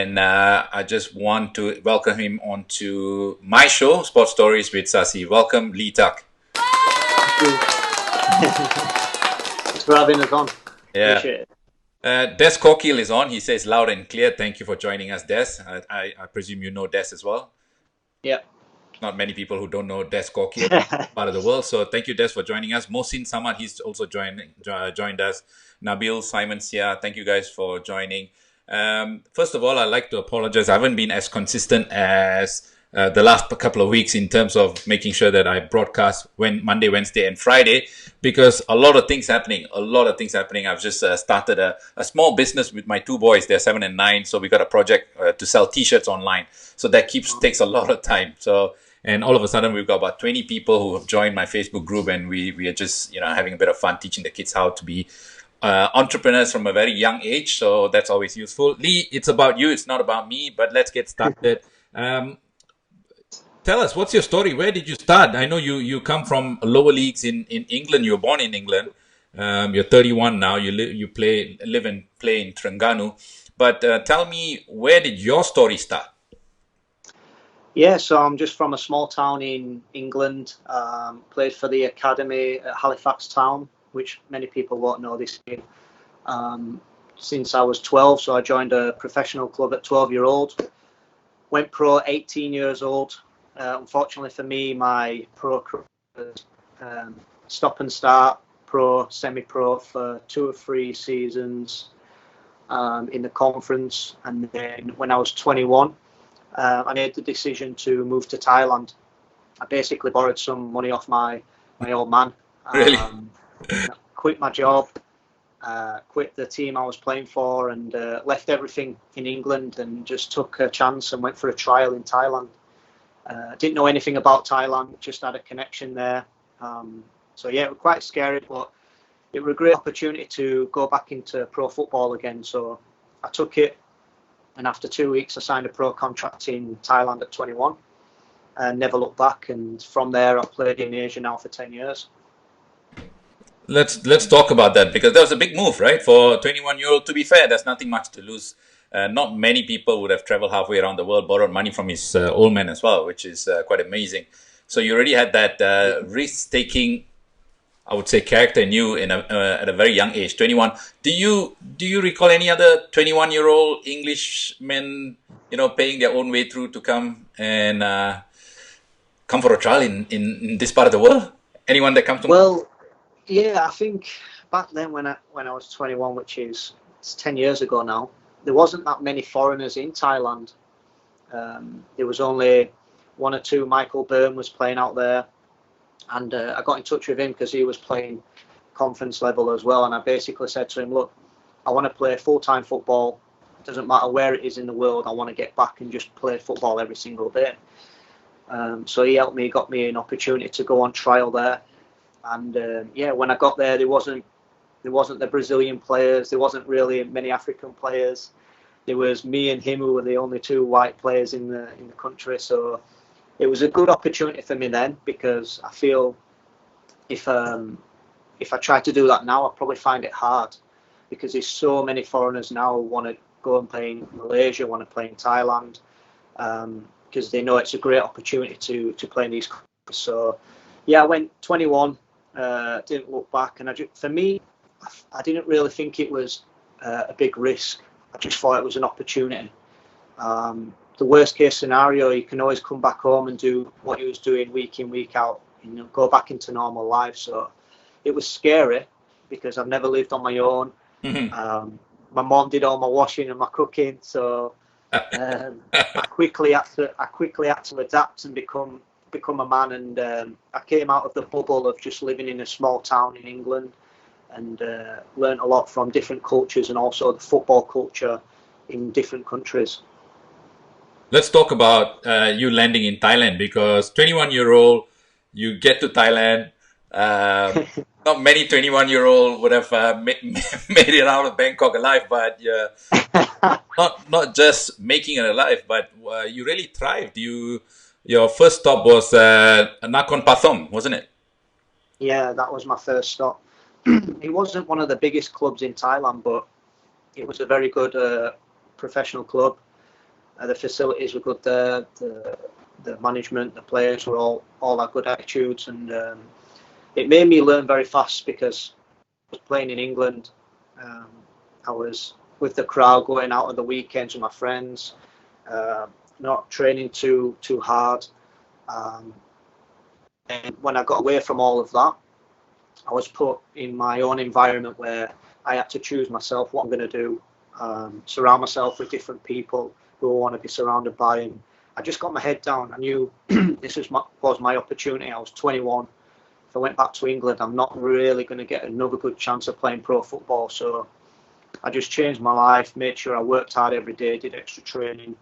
And I just want to welcome him onto my show, Sports Stories with Sasi. Welcome, Lee Tak. Thanks for having us on. Yeah. Appreciate it. Des Kokil is on. He says loud and clear. Thank you for joining us, Des. I presume you know Des as well. Yeah. Not many people who don't know Des Kokil, part of the world. So thank you, Des, for joining us. Mohsin Samad, he's also joined us. Nabil, Simon Sia, thank you guys for joining. First of all, I'd like to apologize. I haven't been as consistent as the last couple of weeks in terms of making sure that I broadcast Monday, Wednesday, and Friday, because a lot of things happening. I've just started a small business with my two boys. They're 7 and 9, so we got a project to sell T-shirts online. So that takes a lot of time. And all of a sudden, we've got about 20 people who have joined my Facebook group, and we are just having a bit of fun teaching the kids how to be entrepreneurs from a very young age. So that's always useful. Lee, it's about you. It's not about me. But let's get started. Tell us, what's your story? Where did you start? I know you come from lower leagues in England. You were born in England. You're 31 now. You live and play in Terengganu. But tell me, where did your story start? Yeah, so I'm just from a small town in England. Played for the academy at Halifax Town, which many people won't know this game. Since I was 12, so I joined a professional club at 12-year-old. Went pro 18 years old. Unfortunately for me, my pro career was stop and start, pro, semi-pro for 2 or 3 seasons in the conference. And then when I was 21, I made the decision to move to Thailand. I basically borrowed some money off my old man. Really? Quit my job, quit the team I was playing for, and left everything in England and just took a chance and went for a trial in Thailand. Didn't know anything about Thailand, just had a connection there. So yeah, it was quite scary, but it was a great opportunity to go back into pro football again. So I took it, and after 2 weeks I signed a pro contract in Thailand at 21 and never looked back. And from there I've played in Asia now for 10 years. Let's talk about that, because that was a big move, right? For a 21-year-old, to be fair, there's nothing much to lose. Not many people would have traveled halfway around the world, borrowed money from his old man as well, which is quite amazing. So you already had that risk-taking, I would say, character in you at a very young age, 21. Do you recall any other 21-year-old Englishmen, paying their own way through to come and come for a trial in this part of the world? Anyone that comes to mind? Well, yeah, I think back then when I was 21, which is 10 years ago now, there wasn't that many foreigners in Thailand. There was only 1 or 2. Michael Byrne was playing out there, and I got in touch with him because he was playing conference level as well. And I basically said to him, look, I want to play full-time football. It doesn't matter where it is in the world. I want to get back and just play football every single day. So he helped me, got me an opportunity to go on trial there. And yeah, when I got there, there wasn't the Brazilian players. There wasn't really many African players. There was me and him who were the only 2 white players in the country. So it was a good opportunity for me then, because I feel if I try to do that now, I'll probably find it hard, because there's so many foreigners now who want to go and play in Malaysia, want to play in Thailand, because they know it's a great opportunity to play in these countries. So yeah, I went 21. Didn't look back, and for me, I didn't really think it was a big risk. I just thought it was an opportunity. The worst case scenario, you can always come back home and do what you was doing week in, week out, go back into normal life. So it was scary, because I've never lived on my own. Mm-hmm. My mom did all my washing and my cooking, so I quickly had to adapt and become a man. And I came out of the bubble of just living in a small town in England, and learned a lot from different cultures, and also the football culture in different countries. Let's talk about you landing in Thailand, because 21-year-old, you get to Thailand. Not many 21-year-old would have made it out of Bangkok alive, but not just making it alive, but you really thrived. Your first stop was Nakhon Pathom, wasn't it? Yeah, that was my first stop. It wasn't one of the biggest clubs in Thailand, but it was a very good professional club. The facilities were good there. The management, the players were all had good attitudes, and it made me learn very fast because I was playing in England. I was with the crowd, going out on the weekends with my friends, not training too hard. And when I got away from all of that, I was put in my own environment where I had to choose myself what I'm going to do, surround myself with different people who I want to be surrounded by. And I just got my head down. I knew this was my opportunity. I was 21. If I went back to England, I'm not really going to get another good chance of playing pro football. So I just changed my life, made sure I worked hard every day, did extra training,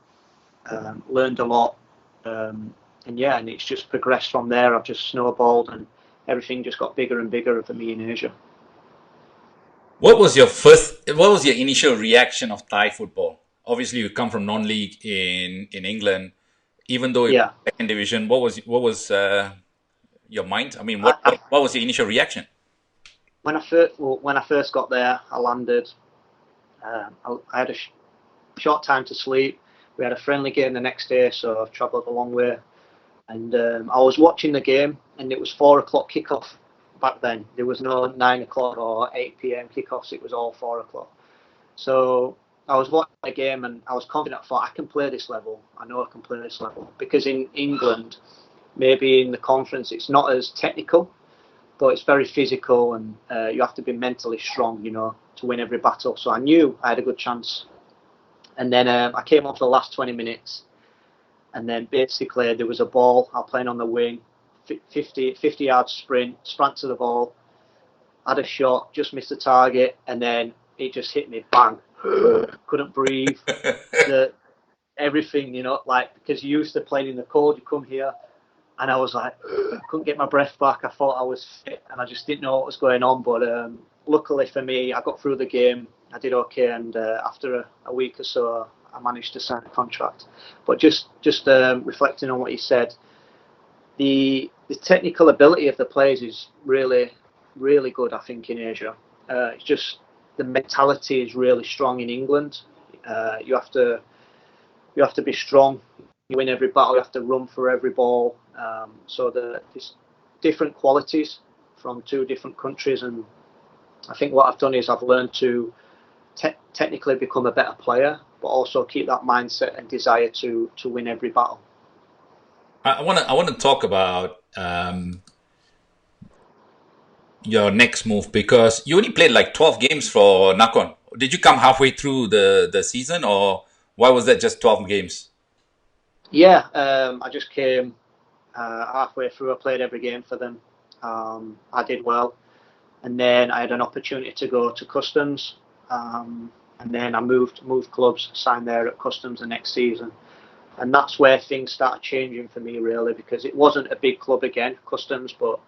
learned a lot. And it's just progressed from there. I've just snowballed, and everything just got bigger and bigger for me in Asia. What was your initial reaction of Thai football? Obviously, you come from non-league in England. Even though it was second division, what was your mind? I mean, what was your initial reaction? When I first got there, I landed. I had a short time to sleep. We had a friendly game the next day, so I've travelled a long way. And I was watching the game, and it was 4 o'clock kickoff back then. There was no 9 o'clock or 8 p.m. kickoffs. It was all 4 o'clock. So I was watching the game, and I was confident. I thought, I can play this level. I know I can play this level. Because in England, maybe in the conference, it's not as technical, but it's very physical, and you have to be mentally strong, to win every battle. So I knew I had a good chance. And then I came on for the last 20 minutes. And then basically there was a ball. I was playing on the wing, 50-yard sprint, sprint to the ball, had a shot, just missed the target, and then it just hit me, bang. Couldn't breathe. Everything, because you used to playing in the cold, you come here, and I was like, couldn't get my breath back. I thought I was fit, and I just didn't know what was going on. But luckily for me, I got through the game. I did okay, and after a week or so, I managed to sign a contract. But just reflecting on what you said, the technical ability of the players is really, really good, I think, in Asia. It's just the mentality is really strong in England. You have to be strong. You win every battle. You have to run for every ball. So there's different qualities from two different countries, and I think what I've done is I've learned to technically become a better player, but also keep that mindset and desire to win every battle. I want to talk about your next move, because you only played like 12 games for Nakhon. Did you come halfway through the season, or why was that just 12 games? Yeah, I just came halfway through. I played every game for them. I did well, and then I had an opportunity to go to Customs. And then I moved clubs, signed there at Customs the next season. And that's where things started changing for me, really, because it wasn't a big club again, Customs, but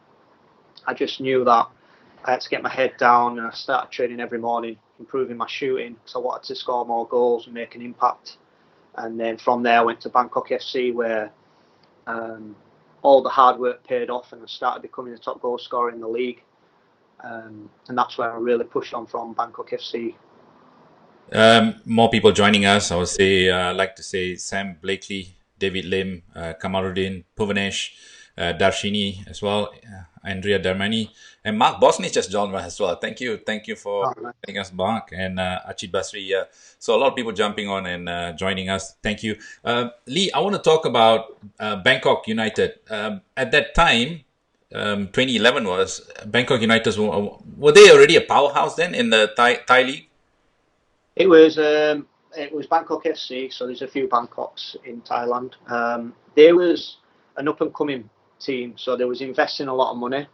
I just knew that I had to get my head down, and I started training every morning, improving my shooting, because I wanted to score more goals and make an impact. And then from there I went to Bangkok FC, where all the hard work paid off, and I started becoming the top goal scorer in the league. And that's where I really pushed on from Bangkok FC. More people joining us. I would say, like to say Sam Blakely, David Lim, Kamaruddin, Puvanesh, Darshini as well, Andrea Darmani, and Mark Bosnich just joined us as well. Thank you for joining us, Mark, and Achid Basri. So a lot of people jumping on and joining us. Thank you. Lee, I want to talk about Bangkok United. At that time, 2011 was Bangkok United. Were they already a powerhouse then in the Thai league? It was Bangkok FC, so there's a few Bangkoks in Thailand. There was an up and coming team, so they was investing a lot of money.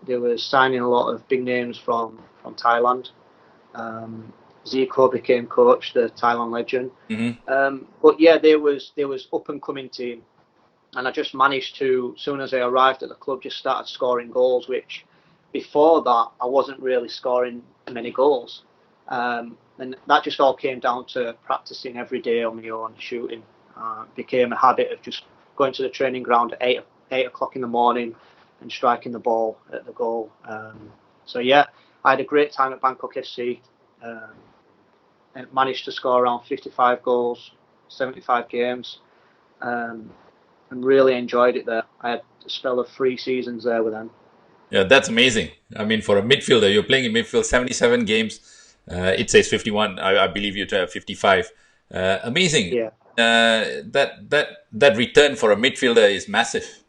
They was signing a lot of big names from Thailand. Zico became coach, the Thailand legend. Mm-hmm. But yeah, there was up and coming team, and I just managed to, as soon as I arrived at the club, just started scoring goals. Which before that I wasn't really scoring many goals. And that just all came down to practicing every day on my own, shooting. Became a habit of just going to the training ground at 8 o'clock in the morning and striking the ball at the goal. So yeah, I had a great time at Bangkok FC. and managed to score around 55 goals, 75 games, and really enjoyed it there. I had a spell of 3 seasons there with them. Yeah, that's amazing. I mean, for a midfielder, you're playing in midfield, 77 games. It says 51. I believe you have 55. Amazing. Yeah. That return for a midfielder is massive.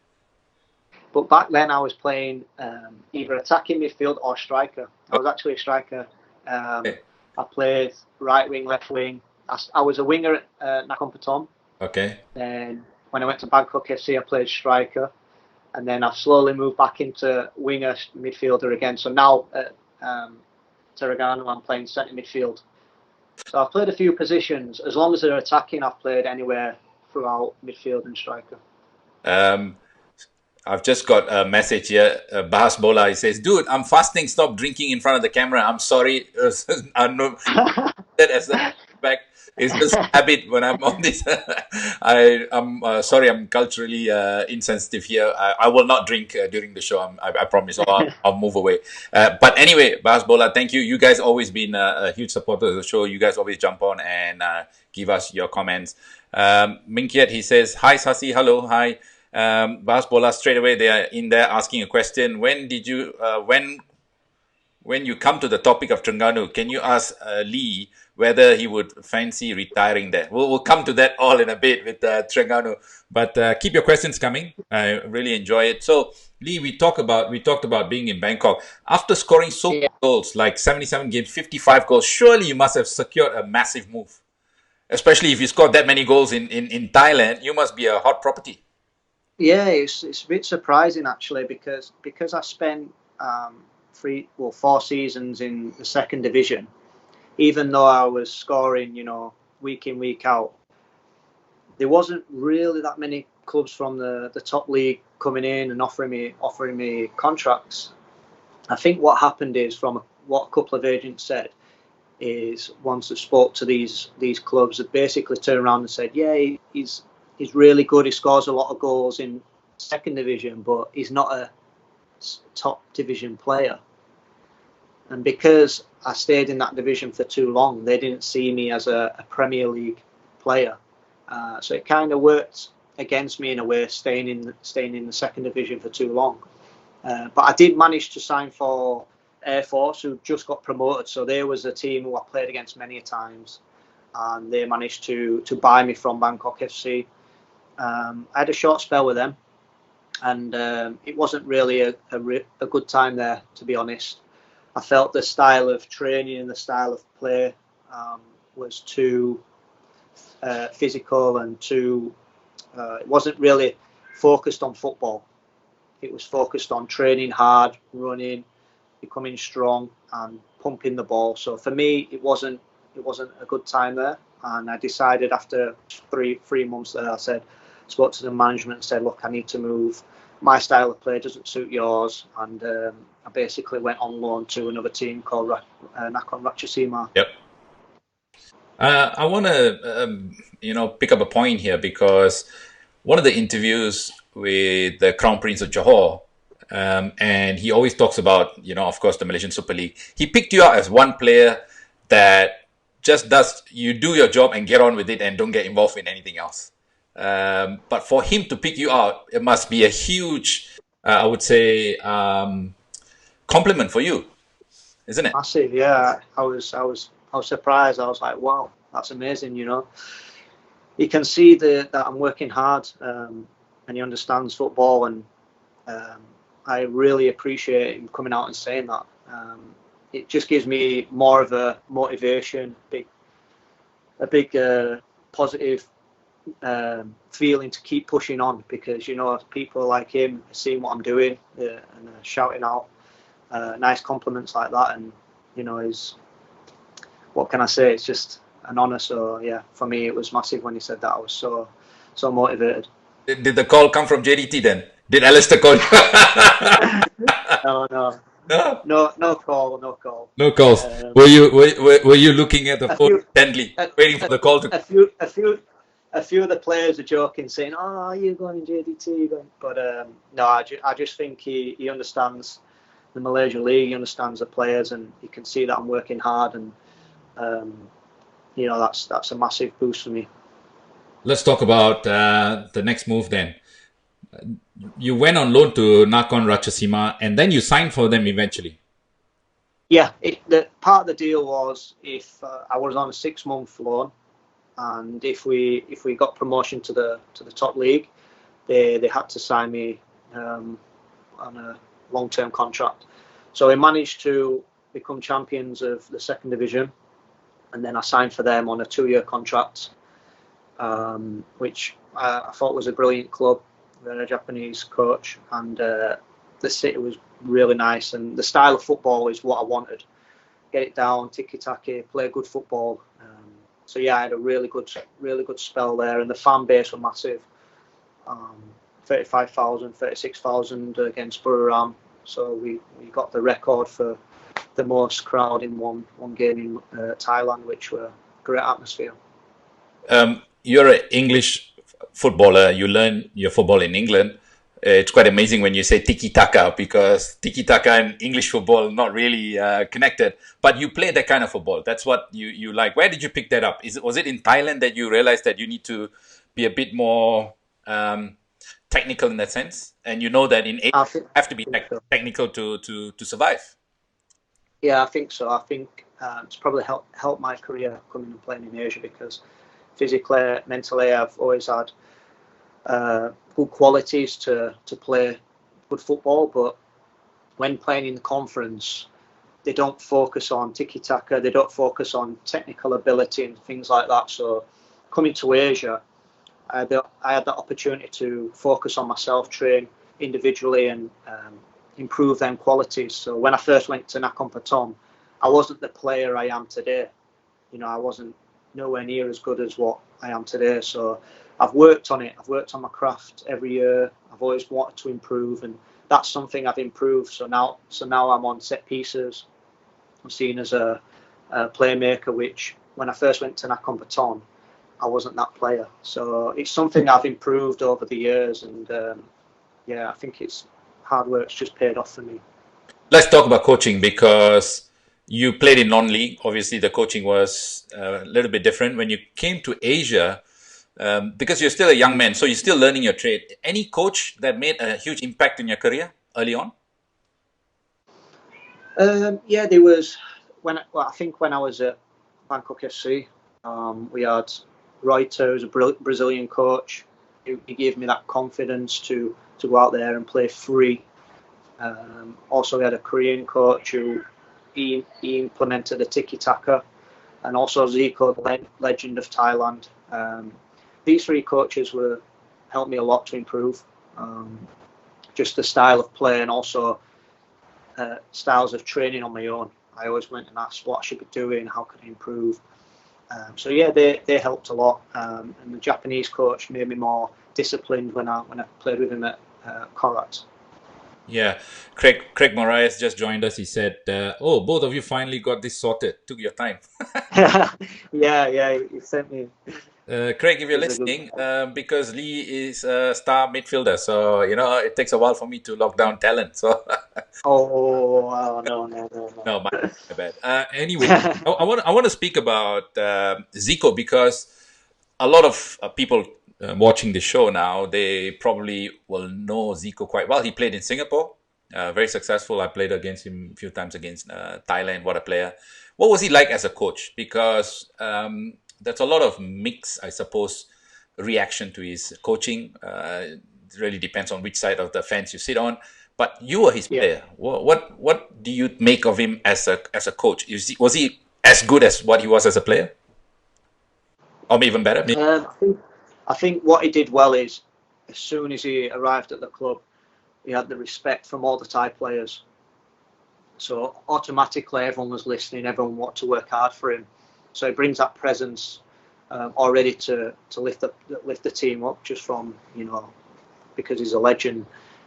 But back then, I was playing either attacking midfield or striker. I was actually a striker. Okay. I played right wing, left wing. I was a winger at Nakhon Pathom. Okay. Then when I went to Bangkok FC, I played striker. And then I've slowly moved back into winger midfielder again. So now at Terengganu, I'm playing centre midfield. So I've played a few positions. As long as they're attacking, I've played anywhere throughout midfield and striker. I've just got a message here. Bahas Bola, he says, "Dude, I'm fasting. Stop drinking in front of the camera. I'm sorry." I know that as a back. It's just habit when I'm on this. I'm sorry. I'm culturally insensitive here. I will not drink during the show. I promise. I'll move away. But anyway, Bahas Bola, thank you. You guys always been a huge supporter of the show. You guys always jump on and give us your comments. Minkiat, he says, "Hi Sasi, hello, hi." Bahas Bola, straight away they are in there asking a question. When did you when you come to the topic of Terengganu, can you ask Lee whether he would fancy retiring there? We'll come to that all in a bit with Terengganu, but keep your questions coming. I really enjoy it. So Lee, we talked about being in Bangkok after scoring so many goals, like 77 games, 55 goals. Surely you must have secured a massive move, especially if you scored that many goals in Thailand. You must be a hot property. Yeah, it's a bit surprising actually because I spent 4 seasons in the second division. Even though I was scoring, week in, week out, there wasn't really that many clubs from the top league coming in and offering me contracts. I think what happened is, from what a couple of agents said, is once I spoke to these clubs, that basically turned around and said, yeah, he's really good. He scores a lot of goals in second division, but he's not a top division player. And because I stayed in that division for too long, they didn't see me as a Premier League player. So it kind of worked against me in a way, staying in the second division for too long. But I did manage to sign for Air Force, who just got promoted. So there was a team who I played against many times, and they managed to buy me from Bangkok FC. I had a short spell with them, and it wasn't really a good time there, to be honest. I felt the style of training and the style of play was too physical and too. It wasn't really focused on football. It was focused on training hard, running, becoming strong, and pumping the ball. So for me, it wasn't a good time there, and I decided after three months there, spoke to the management and said, look, I need to move. My style of play doesn't suit yours, and I basically went on loan to another team called Nakhon Ratchasima. Yep. I want to pick up a point here, because one of the interviews with the Crown Prince of Johor, and he always talks about, of course, the Malaysian Super League. He picked you out as one player that just you do your job and get on with it and don't get involved in anything else. But for him to pick you out, it must be a huge, I would say, compliment for you, isn't it? Massive, yeah. I was surprised. I was like, wow, that's amazing. You can see that I'm working hard, and he understands football, and I really appreciate him coming out and saying that. It just gives me more of a motivation, a big positive feeling to keep pushing on, because people like him are seeing what I'm doing and shouting out nice compliments like that, and is, what can I say, it's just an honour. So yeah, for me it was massive when he said that. I was so motivated. Did the call come from JDT then? Did Alistair call you? No call. No calls. Were you looking at the phone intently, waiting for the call to? A few of the players are joking, saying, "Oh, are you going JDT?" But no, I just think he understands the Malaysian League. He understands the players, and he can see that I'm working hard. And that's a massive boost for me. Let's talk about the next move then. You went on loan to Nakhon Ratchasima and then you signed for them eventually. Yeah, the part of the deal was if I was on a 6-month loan, and if we got promotion to the top league, they had to sign me on a long-term contract. So we managed to become champions of the second division, and then I signed for them on a 2-year contract, which I thought was a brilliant club. We had a Japanese coach, and the city was really nice, and the style of football is what I wanted. Get it down, tiki-taka, play good football. So yeah, I had a really good spell there, and the fan base were massive. 35,000, 36,000 against Buriram. So we got the record for the most crowd in one game in Thailand, which were great atmosphere. You're an English footballer. You learn your football in England. It's quite amazing when you say tiki-taka, because tiki-taka and English football not really connected. But you play that kind of football. That's what you like. Where did you pick that up? Was it in Thailand that you realized that you need to be a bit more technical in that sense? And you know that in Asia you have to be technical to survive. Yeah, I think so. I think it's probably helped my career coming and playing in Asia, because physically, mentally, I've always had good qualities to play good football. But when playing in the conference, they don't focus on tiki-taka, they don't focus on technical ability and things like that. So coming to Asia, I had that opportunity to focus on myself, train individually, and improve them qualities. So when I first went to Nakhon Pathom, I wasn't the player I am today. I wasn't nowhere near as good as what I am today. So I've worked on it. I've worked on my craft every year. I've always wanted to improve, and that's something I've improved. So now I'm on set pieces. I'm seen as a playmaker, which when I first went to Nakhon Pathom, I wasn't that player. So it's something I've improved over the years, and I think it's hard work's just paid off for me. Let's talk about coaching, because you played in non-league. Obviously, the coaching was a little bit different. When you came to Asia, because you're still a young man, so you're still learning your trade. Any coach that made a huge impact in your career early on? There was I think when I was at Bangkok FC, we had Reuter, who's a Brazilian coach. He gave me that confidence to go out there and play free. Also, we had a Korean coach who he implemented the tiki-taka, and also Zico, the legend of Thailand. These 3 coaches helped me a lot to improve. Just the style of play, and also styles of training on my own. I always went and asked what I should be doing, how could I improve. So yeah, they helped a lot. And the Japanese coach made me more disciplined when I played with him at Korat. Yeah, Craig Moraes just joined us. He said, both of you finally got this sorted. Took your time. yeah, he sent me. Craig, if you're listening, because Lee is a star midfielder, so it takes a while for me to lock down talent. So no, my bad. Anyway, I want to speak about Zico, because a lot of people watching the show now, they probably will know Zico quite well. He played in Singapore, very successful. I played against him a few times against Thailand. What a player! What was he like as a coach? Because there's a lot of mixed, I suppose, reaction to his coaching. It really depends on which side of the fence you sit on. But you were his player. What do you make of him as a coach? Was he as good as what he was as a player, or even better? I think what he did well is, as soon as he arrived at the club, he had the respect from all the Thai players. So automatically, everyone was listening. Everyone wanted to work hard for him. So he brings that presence already to lift the team up, just from because he's a legend.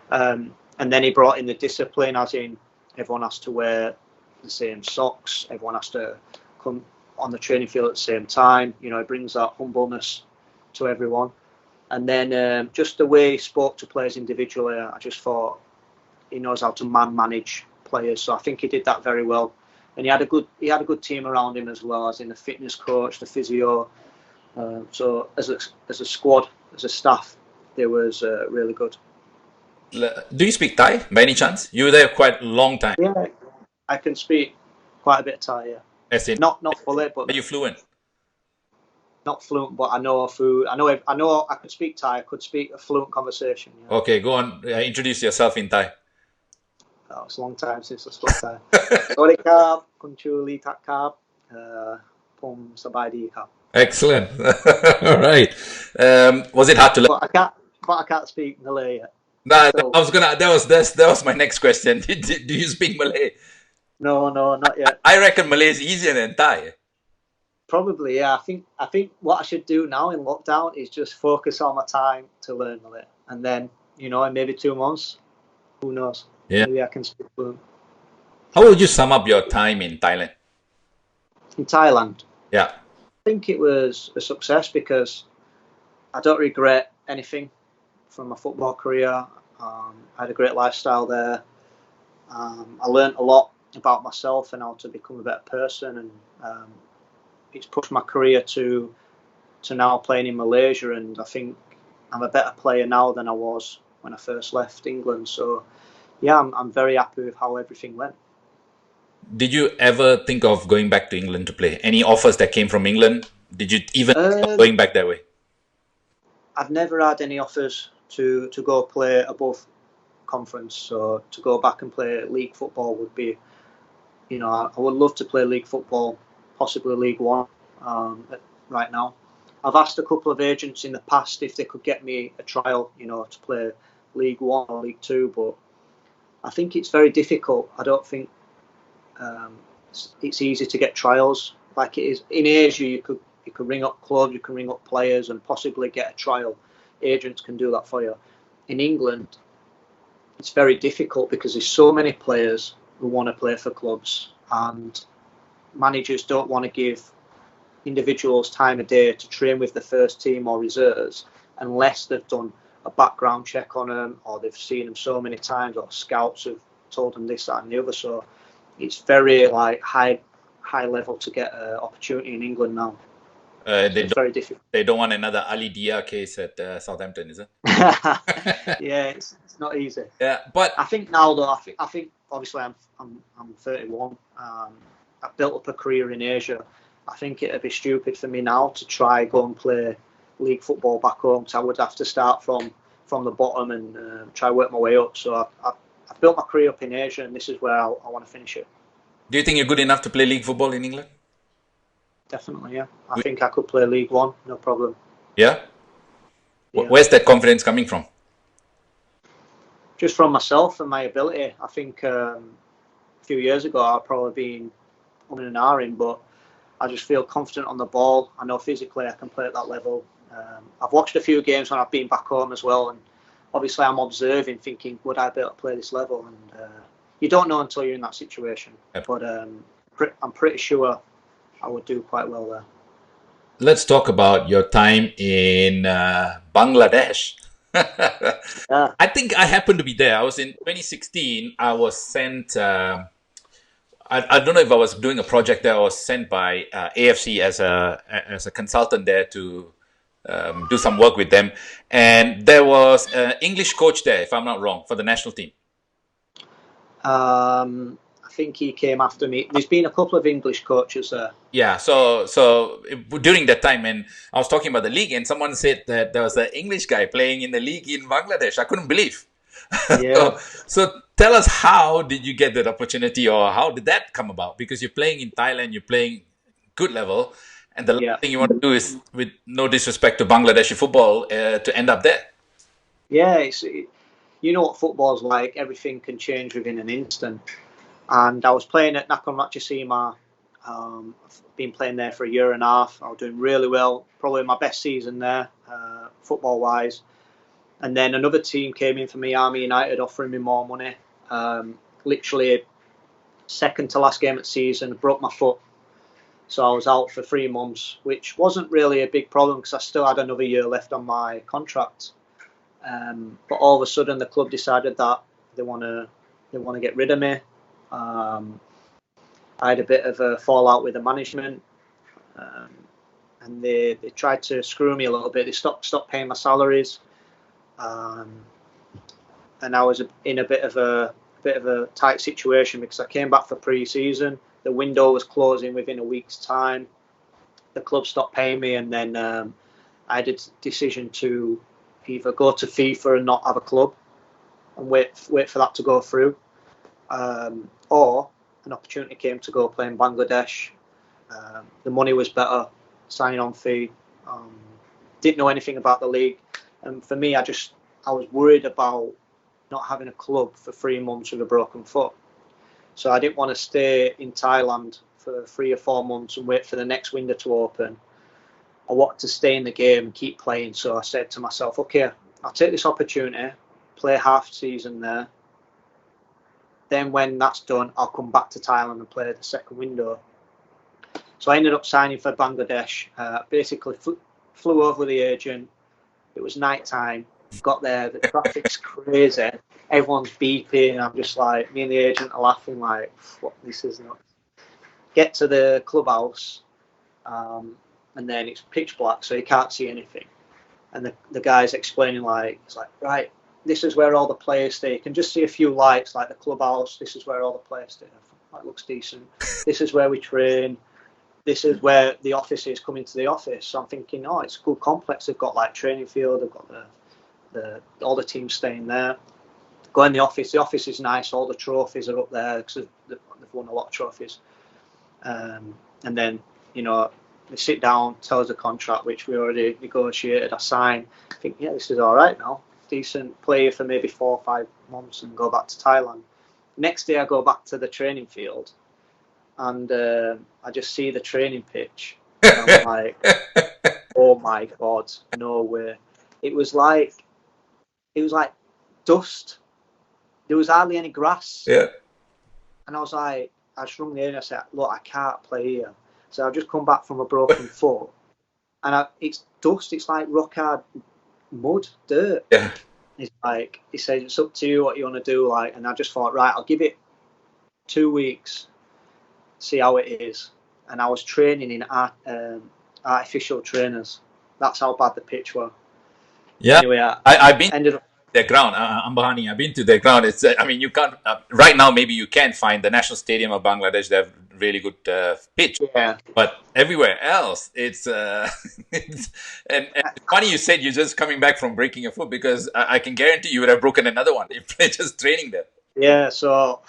And then he brought in the discipline, as in everyone has to wear the same socks. Everyone has to come on the training field at the same time. He brings that humbleness to everyone. And then just the way he spoke to players individually, I just thought he knows how to manage players. So I think he did that very well. and he had a good team around him as well, as in the fitness coach, the physio. So as a squad, as a staff, they was really good. Do you speak Thai by any chance? You were there quite a long time. Yeah, I can speak quite a bit of Thai. Yeah, As in, not fully, but are you fluent? not fluent. But I know a few. I know I could speak Thai. I could speak a fluent conversation. Yeah. Okay, go on. Introduce yourself in Thai. Oh, it's a long time since I spoke Thai. Sorry, Kap, Kunchu Li Tak Kap, Pom Sabadi Kap. Excellent. All right. Was it hard to learn? But I can't speak Malay yet. Nah, So, I was gonna. That was my next question. Do you speak Malay? no, not yet. I reckon Malay is easier than Thai. Probably, yeah. I think what I should do now in lockdown is just focus all my time to learn Malay, and then in maybe 2 months, who knows? Yeah. Maybe I can speak fluent. How would you sum up your time in Thailand? In Thailand, Yeah. I think it was a success because I don't regret anything from my football career. I had a great lifestyle there. I learned a lot about myself and how to become a better person, and it's pushed my career to now playing in Malaysia. And I think I'm a better player now than I was when I first left England. So yeah, I'm very happy with how everything went. Did you ever think of going back to England to play? Any offers that came from England? Did you even think of going back that way? I've never had any offers to go play above conference. So to go back and play league football would be, I would love to play league football, possibly League One right now. I've asked a couple of agents in the past if they could get me a trial, to play League One or League Two, but I think it's very difficult. I don't think it's easy to get trials like it is in Asia. You could ring up clubs, you can ring up players, and possibly get a trial. Agents can do that for you. In England, it's very difficult because there's so many players who want to play for clubs, and managers don't want to give individuals time of day to train with the first team or reserves unless they've done a background check on them, or they've seen them so many times, or scouts have told them this, that, and the other. So it's very high level to get an opportunity in England now. It's very difficult. They don't want another Ali Dia case at Southampton, is it? Yeah, it's not easy. Yeah, but I think now though, I think obviously I'm 31. I've built up a career in Asia. I think it'd be stupid for me now to try go and play league football back home. So I would have to start from the bottom and try work my way up. So I've built my career up in Asia, and this is where I want to finish it. Do you think you're good enough to play league football in England? Definitely, yeah. I think I could play League One, no problem. Yeah? Where's that confidence coming from? Just from myself and my ability. I think a few years ago I'd probably been umming and ahhing, but I just feel confident on the ball. I know physically I can play at that level. I've watched a few games when I've been back home as well, and obviously I'm observing, thinking, would I be able to play this level? And you don't know until you're in that situation. Yep. But I'm pretty sure I would do quite well there. Let's talk about your time in Bangladesh. Yeah. I think I happened to be there. I was in 2016. I was sent. I don't know if I was doing a project there. I was sent by AFC as a consultant there to do some work with them. And there was an English coach there, if I'm not wrong, for the national team. I think he came after me. There's been a couple of English coaches there. Yeah, so during that time, and I was talking about the league, and someone said that there was an English guy playing in the league in Bangladesh. I couldn't believe. Yeah. So tell us, how did you get that opportunity, or how did that come about? Because you're playing in Thailand, you're playing good level, and the last thing you want to do is, with no disrespect to Bangladeshi football, to end up there. Yeah, you know what football's like. Everything can change within an instant. And I was playing at Nakhon Ratchasima. I've been playing there for a year and a half. I was doing really well, probably my best season there, football-wise. And then another team came in for me, Army United, offering me more money. Literally, second to last game of the season, broke my foot. So I was out for 3 months, which wasn't really a big problem because I still had another year left on my contract. But all of a sudden, the club decided that they want to get rid of me. I had a bit of a fallout with the management, and they tried to screw me a little bit. They stopped paying my salaries, and I was in a bit of a tight situation because I came back for pre-season. The window was closing within a week's time. The club stopped paying me, and then I had a decision to either go to FIFA and not have a club and wait for that to go through, or an opportunity came to go play in Bangladesh. The money was better, signing on fee. Didn't know anything about the league, and for me, I was worried about not having a club for 3 months with a broken foot. So I didn't want to stay in Thailand for 3 or 4 months and wait for the next window to open. I wanted to stay in the game and keep playing. So I said to myself, okay, I'll take this opportunity, play half season there. Then when that's done, I'll come back to Thailand and play the second window. So I ended up signing for Bangladesh. Basically flew over with the agent. It was night time. Got there, the traffic's crazy. Everyone's beeping. I'm just like, me and the agent are laughing like, what, this is nuts. Get to the clubhouse, and then it's pitch black, so you can't see anything. And the guy's explaining it's like, right, this is where all the players stay. You can just see a few lights, like the clubhouse. This is where all the players stay. That looks decent. This is where we train. This is where the office is, coming to the office. So I'm thinking, oh, it's a good complex. They've got like training field. They've got all the teams staying there. Go in the office. The office is nice. All the trophies are up there because they've won a lot of trophies. And then, they sit down, tell us a contract, which we already negotiated. I sign. I think, yeah, this is all right now. Decent player for maybe 4 or 5 months and go back to Thailand. Next day, I go back to the training field and I just see the training pitch. And I'm like, oh my God, no way. It was like dust. There was hardly any grass. Yeah. And I was like, I just rung the agent and I said, look, I can't play here. So I've just come back from a broken foot. And it's dust. It's like rock hard mud, dirt. Yeah. He said, it's up to you what you want to do. And I just thought, right, I'll give it 2 weeks, see how it is. And I was training in artificial trainers. That's how bad the pitch was. Yeah. Anyway, I've been to their ground, Ambahani. I've been to their ground. It's, you can't, right now, maybe you can find the National Stadium of Bangladesh. They have really good pitch. Yeah. But everywhere else, it's, and it's funny you said you're just coming back from breaking your foot, because I can guarantee you would have broken another one if you're just training there. Yeah, so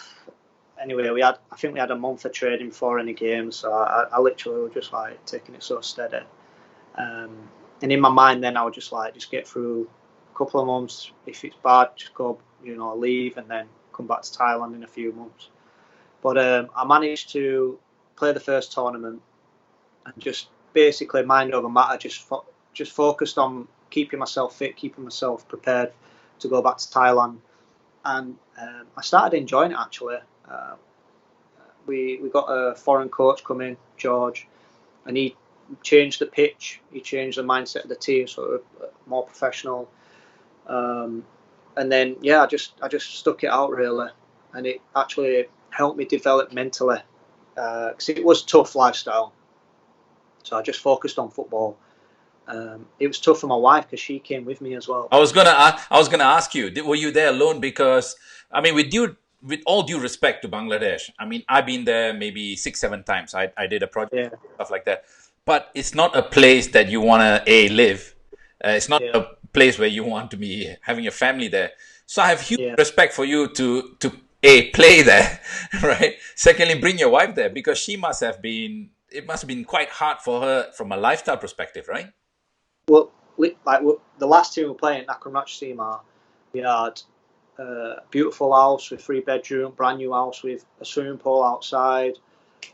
anyway, I think we had a month of training before any games, so I literally was just taking it so steady. And in my mind then I would just get through a couple of months. If it's bad, just go, leave and then come back to Thailand in a few months. But I managed to play the first tournament and just basically mind over matter, just focused on keeping myself fit, keeping myself prepared to go back to Thailand. And I started enjoying it actually. We got a foreign coach come in, George, and he changed the pitch. He changed the mindset of the team, so more professional. And then I just stuck it out really, and it actually helped me develop mentally because it was tough lifestyle. So I just focused on football. It was tough for my wife because she came with me as well. I was gonna ask you, were you there alone? Because with all due respect to Bangladesh, I've been there maybe 6-7 times. I did a project, stuff like that. But it's not a place that you want to live. It's not a place where you want to be having your family there. So I have huge respect for you to play there, right? Secondly, bring your wife there, because it must have been quite hard for her from a lifestyle perspective, right? Well, the last team we were playing, Nakhon Ratchasima, we had a beautiful house with 3 bedroom, brand new house with a swimming pool outside.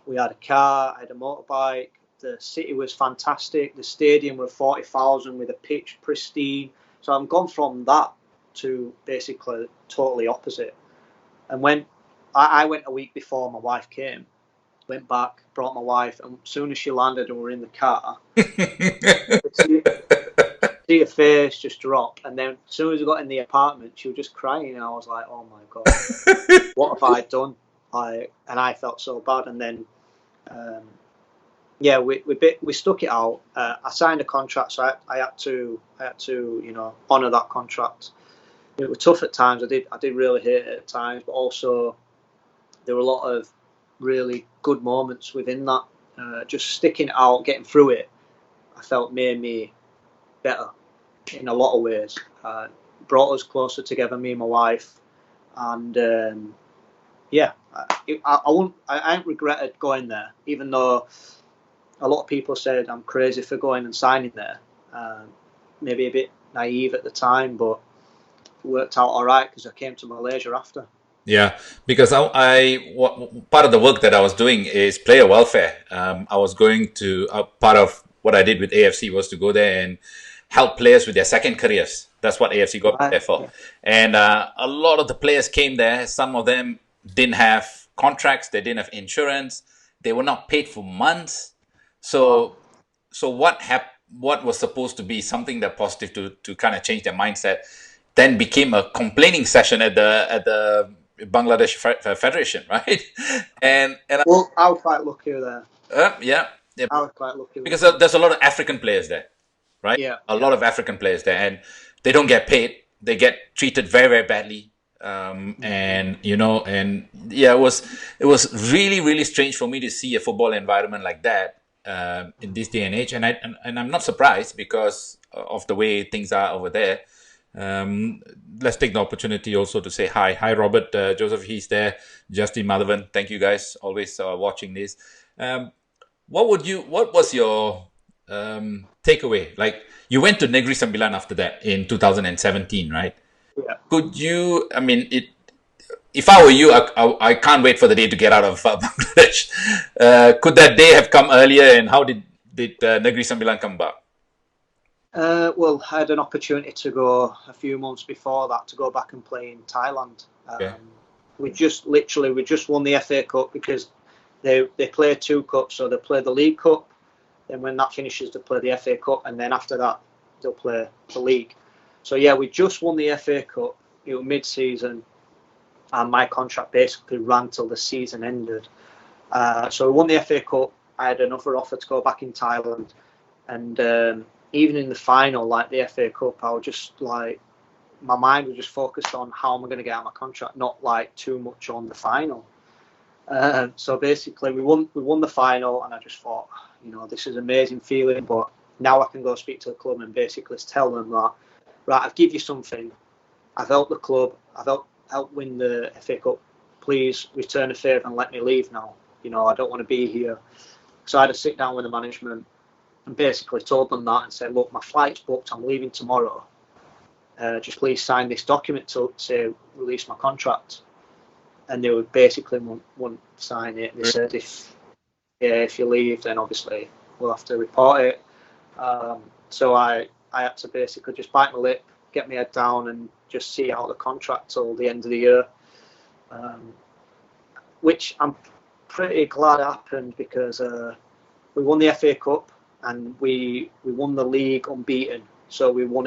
We had a car, I had a motorbike. The city was fantastic. The stadium was 40,000 with a pitch pristine. So I've gone from that to basically totally opposite. And when I went a week before my wife came, went back, brought my wife, and as soon as she landed and we were in the car, see her face just drop. And then as soon as we got in the apartment, she was just crying, and I was like, oh my God, what have I done? I felt so bad. And then we stuck it out. I signed a contract, so I had to honour that contract. It was tough at times. I did really hate it at times, but also there were a lot of really good moments within that. Just sticking it out, getting through it, I felt made me better in a lot of ways. Brought us closer together, me and my wife, and I ain't regretted going there, even though a lot of people said I'm crazy for going and signing there. Maybe a bit naive at the time, but it worked out all right because I came to Malaysia after. Yeah, because part of the work that I was doing is player welfare. I was going to part of what I did with AFC was to go there and help players with their second careers. That's what AFC got Right. there for. Yeah. And a lot of the players came there. Some of them didn't have contracts. They didn't have insurance. They were not paid for months. So, what was supposed to be something that positive to kind of change their mindset, then became a complaining session at the Bangladesh Federation, right? And Well, I was quite lucky there. yeah, I was quite lucky because with there's a lot of African players there, right? yeah, A lot of African players there, and they don't get paid. They get treated very, very badly. And it was really, really strange for me to see a football environment like that in this day and age. And I'm not surprised because of the way things are over there. Let's take the opportunity also to say hi, Robert, Joseph, he's there, Justin, Madhavan, thank you guys, always watching this. What was your takeaway? Like, you went to Negri Sembilan after that in 2017, right? yeah. Could you, I mean, if I were you, I can't wait for the day to get out of Bangladesh. Could that day have come earlier, and how did Negri Sembilan come about? Well, I had an opportunity to go a few months before that to go back and play in Thailand. Okay. We just won the FA Cup because they play two cups, so they play the League Cup, then when that finishes they play the FA Cup, and then after that they'll play the league. So yeah, we just won the FA Cup, mid-season, and my contract basically ran till the season ended. So we won the FA Cup. I had another offer to go back in Thailand, and even in the final, like the FA Cup, I was just like, my mind was just focused on how am I going to get out of my contract, not like too much on the final. So basically, we won the final, and I just thought, this is an amazing feeling. But now I can go speak to the club and basically tell them that, right, I've give you something. I've helped the club. I've helped win the FA Cup. Please return a favour and let me leave now. I don't want to be here. So I had to sit down with the management and basically told them that and said, look, my flight's booked. I'm leaving tomorrow. Just please sign this document to release my contract. And they would basically won't sign it. They said, if you leave, then obviously we'll have to report it. So I had to basically just bite my lip, get my head down, and just see out the contract till the end of the year. Which I'm pretty glad happened because we won the FA Cup and we won the league unbeaten. So we won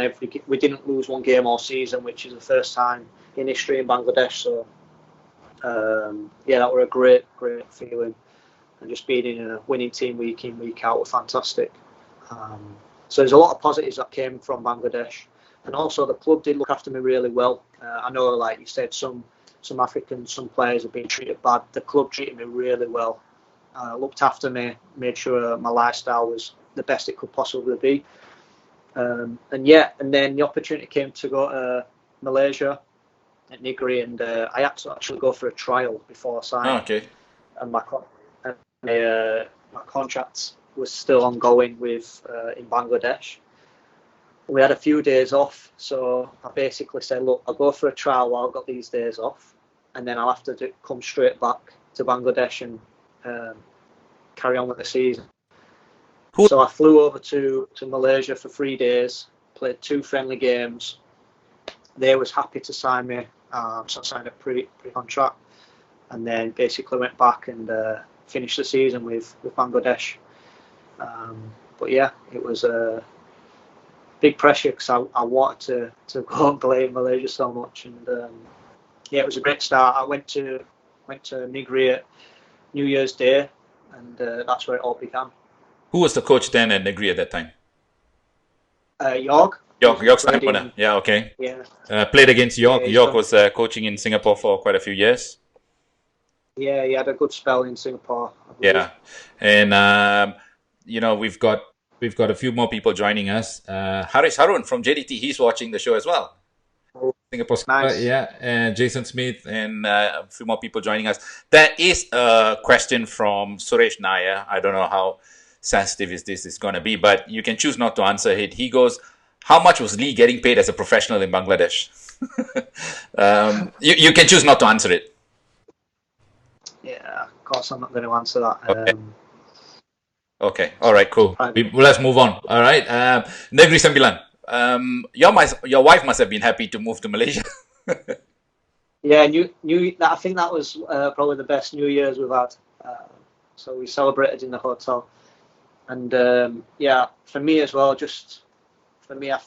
we didn't lose one game all season, which is the first time in history in Bangladesh. So that were a great feeling, and just being in a winning team week in, week out was fantastic. So there's a lot of positives that came from Bangladesh, and also the club did look after me really well. I know, like you said, some Africans, some players have been treated bad. The club treated me really well, looked after me, made sure my lifestyle was the best it could possibly be. And then the opportunity came to go to Malaysia at Negri, and I had to actually go for a trial before I signed. Oh, okay. And my contract was still ongoing with in Bangladesh. We had a few days off, so I basically said, look, I'll go for a trial while I've got these days off, and then I'll have to come straight back to Bangladesh and carry on with the season. So I flew over to Malaysia for 3 days, played 2 friendly games. They was happy to sign me, so I signed a pre-contract, and then basically went back and finished the season with Bangladesh. But yeah, it was a big pressure because I wanted to go and play in Malaysia so much, and it was a great start. I went to went to Negri at New Year's Day, and that's where it all began. Who was the coach then at Negri at that time? York. York Stampona. Yeah, okay. Yeah. Played against York. Yeah, York was coaching in Singapore for quite a few years. Yeah, he had a good spell in Singapore. Yeah, and we've got a few more people joining us. Harish Harun from JDT, he's watching the show as well. Singapore, nice. and Jason Smith and a few more people joining us. There is a question from Suresh Nair. I don't know how sensitive this is going to be, but you can choose not to answer it. He goes, how much was Lee getting paid as a professional in Bangladesh? You can choose not to answer it. Yeah, of course I'm not going to answer that. Okay. Okay. All right. Cool. Let's move on. All right. Negri Sembilan. Your wife must have been happy to move to Malaysia. Yeah, I think that was probably the best New Year's we've had. So we celebrated in the hotel, and for me as well. Just for me, I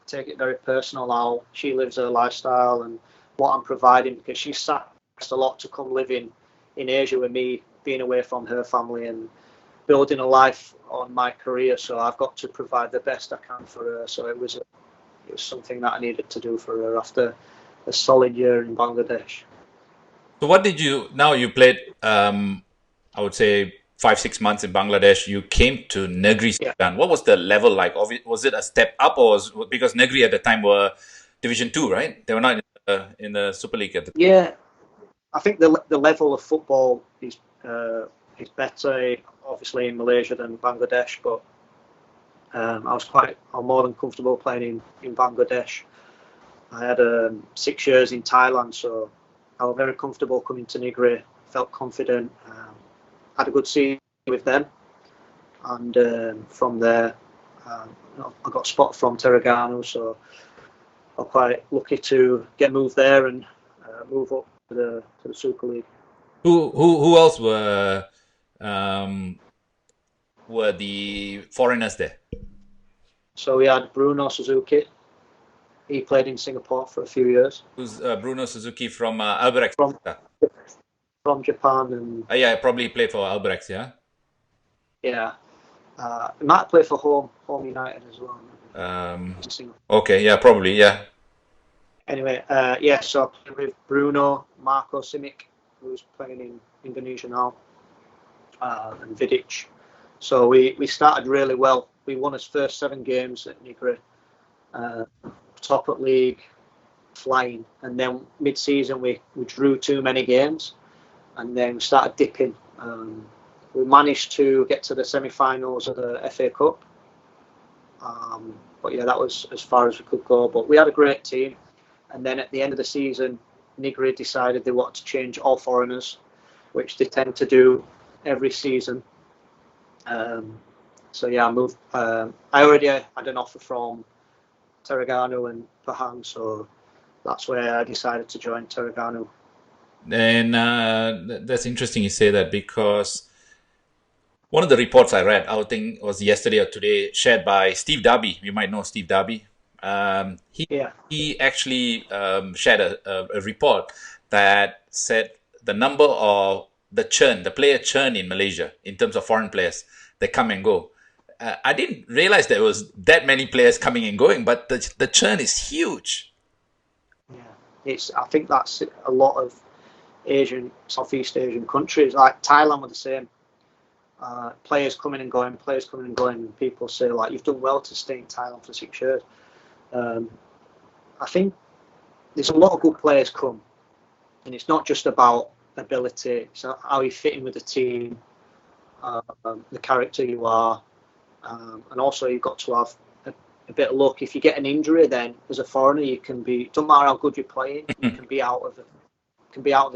take it very personal how she lives her lifestyle and what I'm providing, because she's sacrificed a lot to come live in Asia with me, being away from her family and building a life on my career. So I've got to provide the best I can for her. So it was something that I needed to do for her after a solid year in Bangladesh. So what did you? Now you played, I would say 5-6 months in Bangladesh. You came to Negri Sembilan. Yeah. What was the level like? Was it a step up, or because Negri at the time were Division 2, right? They were not in the Super League at the time. Yeah, I think the level of football is better, obviously, in Malaysia than Bangladesh, but I'm more than comfortable playing in Bangladesh. I had 6 years in Thailand, so I was very comfortable coming to Negri, felt confident, had a good season with them, and from there I got spotted from Terengganu, so I'm quite lucky to get moved there and move up to the Super League. Who else were the foreigners there? So we had Bruno Suzuki. He played in Singapore for a few years. Who's Bruno Suzuki from Albirex? From Japan. And yeah, probably played for Albirex, yeah? Yeah. He might play for Home United as well. Okay, yeah, probably, yeah. Anyway, so I played with Bruno, Marco Simic, who's playing in Indonesia now, and Vidic. So we started really well. We won his first 7 games at Negri, top at league, flying, and then mid-season we drew too many games, and then we started dipping. We managed to get to the semi-finals of the FA Cup, but yeah, that was as far as we could go. But we had a great team, and then at the end of the season, Negri decided they wanted to change all foreigners, which they tend to do every season. So yeah, I moved. I already had an offer from Terengganu and Pahang, so that's where I decided to join Terengganu. And that's interesting you say that, because one of the reports I read, I think it was yesterday or today, shared by Steve Darby. You might know Steve Darby. He actually shared a report that said the number of the player churn in Malaysia in terms of foreign players that come and go. I didn't realize there was that many players coming and going, but the churn is huge. Yeah, I think that's a lot of Southeast Asian countries. Like Thailand were the same. Players coming and going. And people say, like, you've done well to stay in Thailand for 6 years. I think there's a lot of good players come, and it's not just about ability. It's how you fit in with the team, the character you are, and also you've got to have a bit of luck. If you get an injury, then as a foreigner, you can be. Don't matter how good you're playing, you can be out of the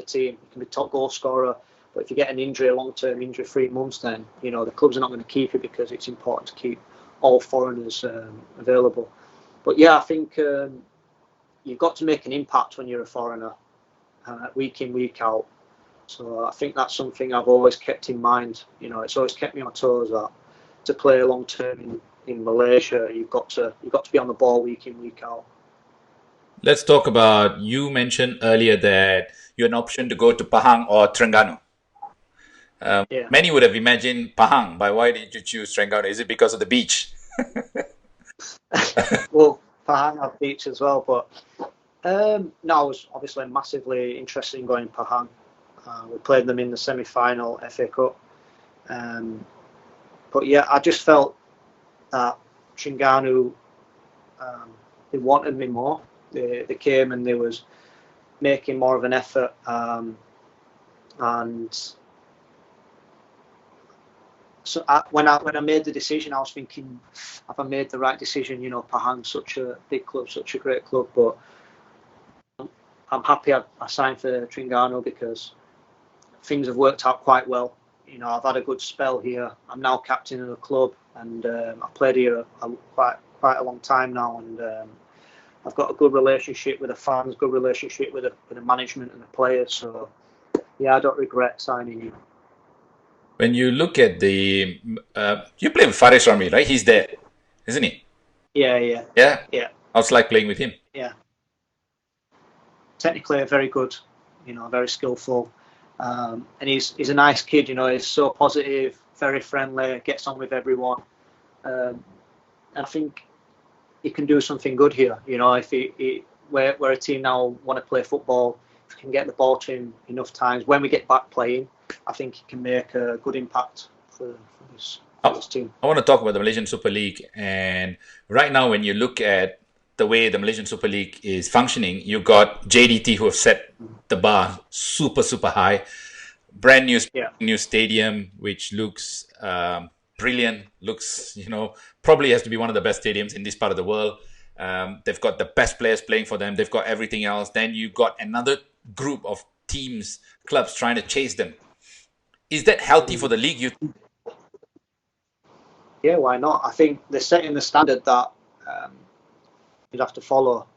team. You can be top goal scorer, but if you get an injury, a long-term injury, 3 months, then the clubs are not going to keep you, because it's important to keep all foreigners available. But yeah, I think you've got to make an impact when you're a foreigner, week in, week out. So I think that's something I've always kept in mind. It's always kept me on my toes that to play long term in Malaysia, you've got to be on the ball week in, week out. let's talk about, you mentioned earlier that you had an option to go to Pahang or Terengganu. Yeah. Many would have imagined Pahang, but why did you choose Terengganu? Is it because of the beach? Well, Pahang have beach as well, but no, I was obviously massively interested in going to Pahang. We played them in the semi-final FA Cup. But yeah, I just felt that Terengganu, they wanted me more. They came and they was making more of an effort. And so when I made the decision, I was thinking, have I made the right decision? You know, Pahang's such a big club, such a great club, but I'm happy I signed for Terengganu because things have worked out quite well. You know, I've had a good spell here. I'm now captain of the club, and I've played here quite a long time now, and I've got a good relationship with the fans, good relationship with the management and the players. So yeah, I don't regret signing here. When you look at the, you play with Faris Rami, right? He's there, isn't he? Yeah, yeah, Yeah. yeah, How's it like playing with him? yeah. Technically, very good. You know, very skillful, and he's a nice kid. You know, he's so positive, very friendly, gets on with everyone. And I think he can do something good here. You know, if we're a team now want to play football, if we can get the ball to him enough times, when we get back playing, I think he can make a good impact for this team. I want to talk about the Malaysian Super League. And right now, when you look at the way the Malaysian Super League is functioning, you got JDT who have set the bar super, super high. Brand new stadium, which looks brilliant. Looks, probably has to be one of the best stadiums in this part of the world. They've got the best players playing for them. They've got everything else. Then you got another group of teams, clubs trying to chase them. Is that healthy for the league? Yeah, why not? I think they're setting the standard that you'd have to follow.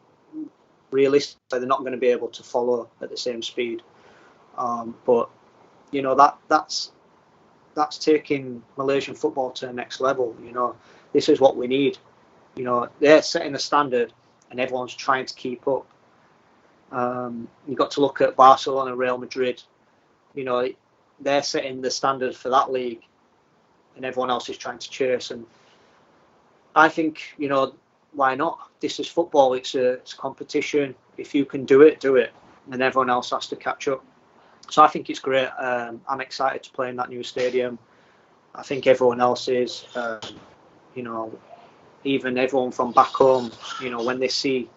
Realistically, they're not going to be able to follow at the same speed. But you know that's taking Malaysian football to the next level. You know, this is what we need. You know, they're setting the standard, and everyone's trying to keep up. You've got to look at Barcelona, Real Madrid. You know, they're setting the standard for that league, and everyone else is trying to chase. And I think, you know, why not? This is football. It's a competition. If you can do it, and everyone else has to catch up. So I think it's great. I'm excited to play in that new stadium. I think everyone else is. You know, even everyone from back home. You know, when they see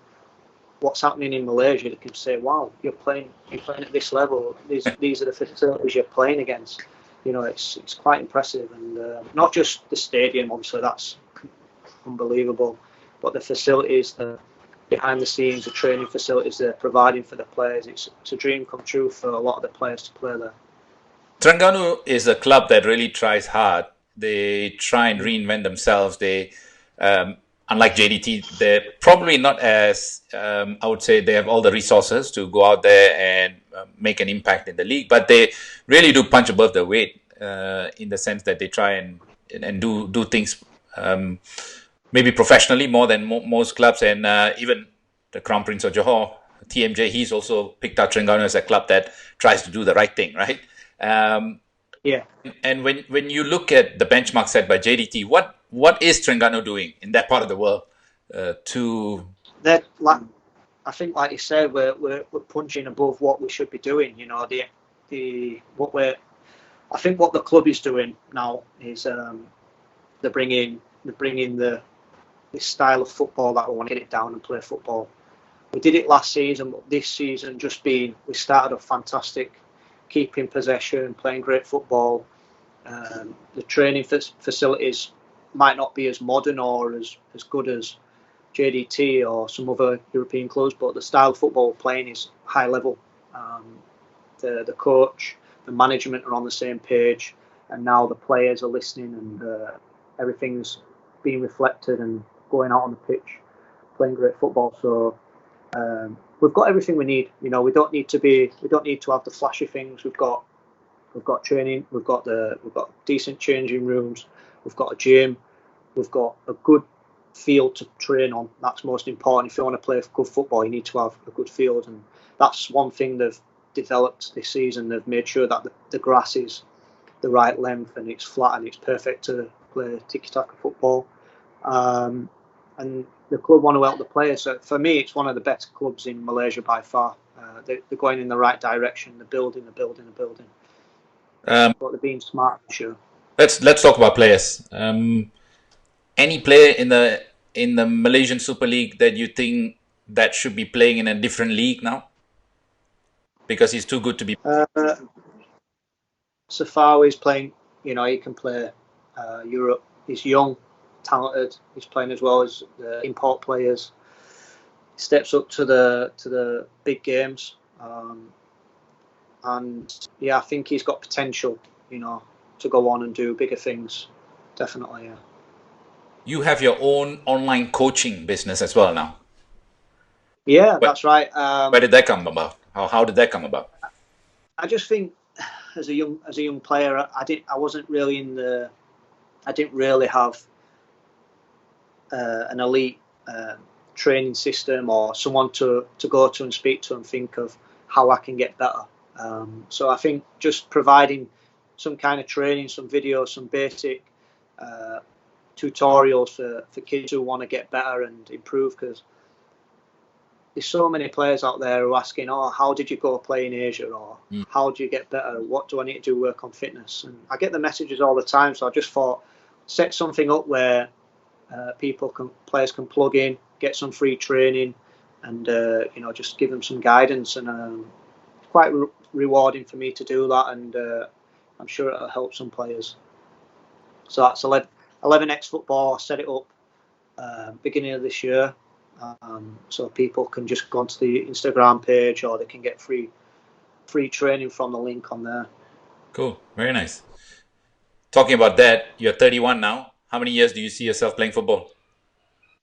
what's happening in Malaysia, they can say, "Wow, you're playing at this level. These are the facilities you're playing against." You know, it's quite impressive, and not just the stadium. Obviously, that's unbelievable, but the facilities, the behind the scenes, the training facilities they're providing for the players. It's a dream come true for a lot of the players to play there. Terengganu is a club that really tries hard. They try and reinvent themselves. They, unlike JDT, they're probably not as, I would say, they have all the resources to go out there and make an impact in the league, but they really do punch above their weight in the sense that they try and do things maybe professionally more than most clubs. And even the Crown Prince of Johor, TMJ, he's also picked out Terengganu as a club that tries to do the right thing, right? Yeah. And when you look at the benchmark set by JDT, what is Terengganu doing in that part of the world to? That, like, I think, like you said, we're punching above what we should be doing. You know, I think what the club is doing now is they're bringing this style of football that we want to get it down and play football. We did it last season, but this season we started off fantastic, keeping possession, playing great football. The training facilities might not be as modern or as good as JDT or some other European clubs, but the style of football we're playing is high level. The coach, the management are on the same page, and now the players are listening, and everything's being reflected and going out on the pitch, playing great football. So we've got everything we need. You know, we don't need to have the flashy things. We've got training. We've got decent changing rooms. We've got a gym. We've got a good field to train on. That's most important. If you want to play good football, you need to have a good field, and that's one thing they've developed this season. They've made sure that the grass is the right length and it's flat and it's perfect to play tiki-taka football. And the club want to help the players. So for me, it's one of the best clubs in Malaysia by far. They're going in the right direction. They're building. But they're being smart, for sure. Let's talk about players. Any player in the Malaysian Super League that you think that should be playing in a different league now because he's too good to be? Safawi is playing. You know, he can play Europe. He's young, talented. He's playing as well as the import players. He steps up to the big games, and yeah, I think he's got potential. You know, to go on and do bigger things. Definitely, yeah. You have your own online coaching business as well now. Yeah, that's right. Where did that come about? How did that come about? I just think as a young player, I didn't really have an elite training system or someone to go to and speak to and think of how I can get better. So I think just providing some kind of training, some videos, some basic tutorials for kids who want to get better and improve, because there's so many players out there who are asking, how did you go play in Asia, or how do you get better, what do I need to do, work on fitness? And I get the messages all the time, so I just thought set something up where players can plug in, get some free training, and just give them some guidance. And it's quite rewarding for me to do that, and I'm sure it'll help some players. So that's 11x Football. I set it up beginning of this year, so people can just go onto the Instagram page, or they can get free training from the link on there. Cool, very nice. Talking about that, you're 31 now. How many years do you see yourself playing football?